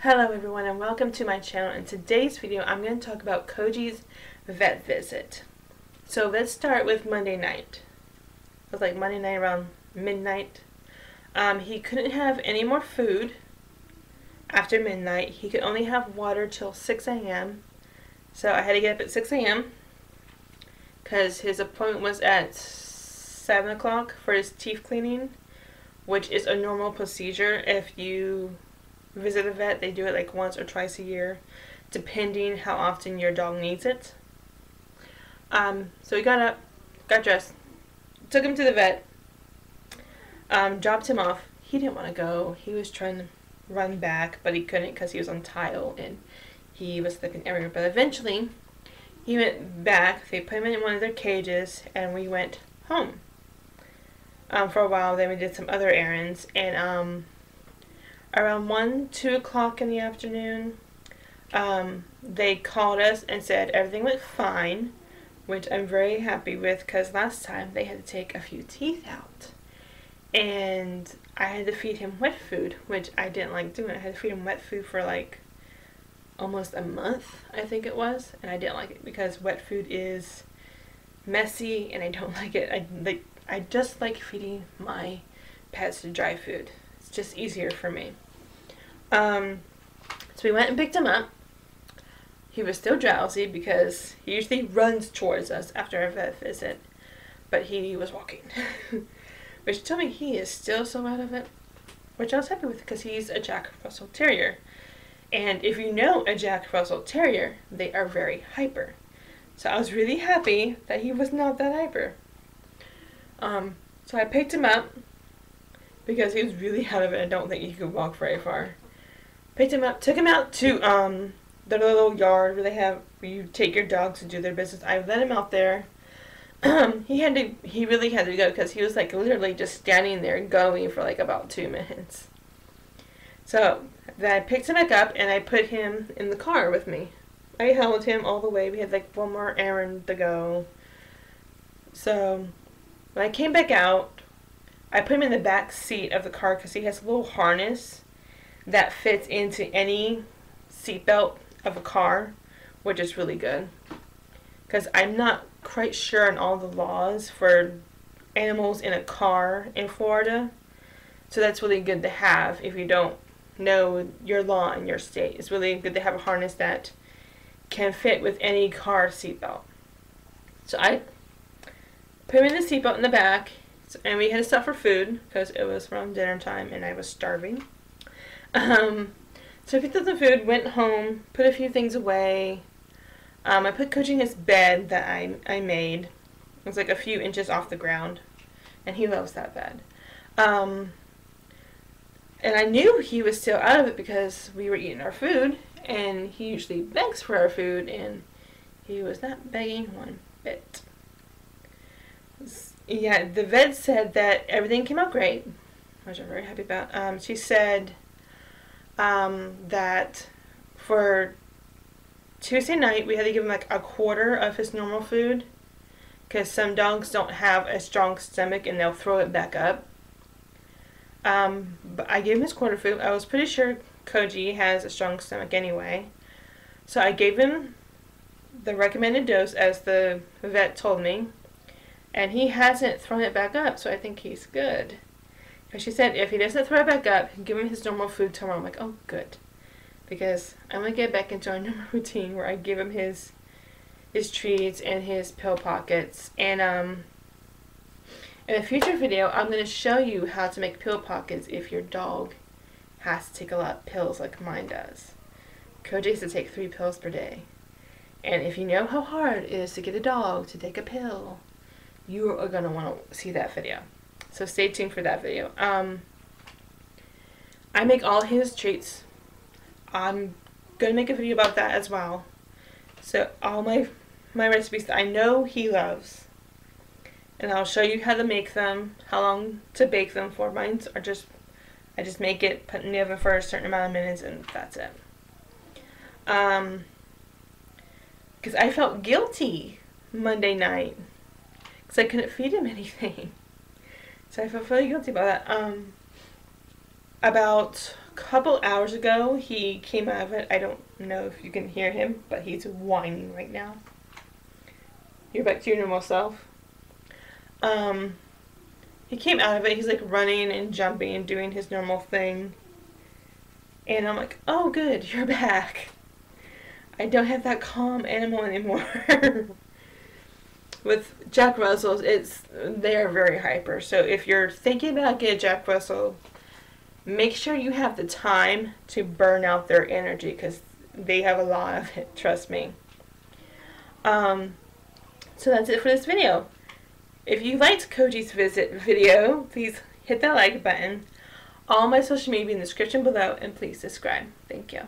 Hello everyone and welcome to my channel. In today's video I'm going to talk about Koji's vet visit. So let's start with Monday night. It was like Monday night around midnight. He couldn't have any more food after midnight. He could only have water till 6 a.m. So I had to get up at 6 a.m. because his appointment was at 7 o'clock for his teeth cleaning, which is a normal procedure if you visit a vet. They do it like once or twice a year, depending how often your dog needs it. So he got up, got dressed, took him to the vet, dropped him off. He didn't want to go. He was trying to run back, but he couldn't because he was on tile and he was slipping everywhere. But eventually, he went back. They put him in one of their cages, and we went home. For a while, then we did some other errands, and around 2 o'clock in the afternoon, they called us and said everything went fine, which I'm very happy with because last time they had to take a few teeth out. And I had to feed him wet food, which I didn't like doing. I had to feed him wet food for like almost a month, I think it was, and I didn't like it because wet food is messy and I don't like it. I just like feeding my pets dry food. It's just easier for me. So we went and picked him up. He was still drowsy because he usually runs towards us after a vet visit, but he was walking. Which told me he is still so out of it, which I was happy with because he's a Jack Russell Terrier. And if you know a Jack Russell Terrier, they are very hyper. So I was really happy that he was not that hyper. So I picked him up because he was really out of it. I don't think he could walk very far. Picked him up, took him out to the little yard where you take your dogs to do their business. I let him out there. He really had to go because he was like literally just standing there going for like about 2 minutes. So then I picked him back up and I put him in the car with me. I held him all the way. We had like one more errand to go. So when I came back out, I put him in the back seat of the car because he has a little harness that fits into any seatbelt of a car, which is really good. Because I'm not quite sure on all the laws for animals in a car in Florida. So that's really good to have if you don't know your law in your state. It's really good to have a harness that can fit with any car seatbelt. So I put him in the seatbelt in the back, and we had to stop for food because it was around dinner time and I was starving. So I picked up the food, went home, put a few things away. I put Koji in his bed that I made. It was like a few inches off the ground, and he loves that bed. And I knew he was still out of it because we were eating our food, and he usually begs for our food, and he was not begging one bit. Yeah, the vet said that everything came out great, which I'm very happy about. She said that for Tuesday night we had to give him like a quarter of his normal food because some dogs don't have a strong stomach and they'll throw it back up. But I gave him his quarter food. I was pretty sure Koji has a strong stomach anyway. So I gave him the recommended dose as the vet told me. And he hasn't thrown it back up, so I think he's good. But she said if he doesn't throw it back up, give him his normal food tomorrow. I'm like, oh, good. Because I'm going to get back into our normal routine where I give him his treats and his pill pockets. And in a future video, I'm going to show you how to make pill pockets if your dog has to take a lot of pills like mine does. Koji has to take 3 pills per day. And if you know how hard it is to get a dog to take a pill, you are going to want to see that video. So stay tuned for that video. I make all his treats. I'm going to make a video about that as well. So all my recipes that I know he loves. And I'll show you how to make them, how long to bake them for. Mine are I just make it, put it in the oven for a certain amount of minutes, and that's it. Because I felt guilty Monday night because I couldn't feed him anything. So I felt really guilty about that. About a couple hours ago, he came out of it. I don't know if you can hear him, but he's whining right now. You're back to your normal self. He came out of it. He's like running and jumping and doing his normal thing. And I'm like, oh good, you're back. I don't have that calm animal anymore. With Jack Russells, they are very hyper. So if you're thinking about getting a Jack Russell, make sure you have the time to burn out their energy, because they have a lot of it, trust me. So that's it for this video. If you liked Koji's visit video, please hit that like button. All my social media in the description below, and please subscribe. Thank you.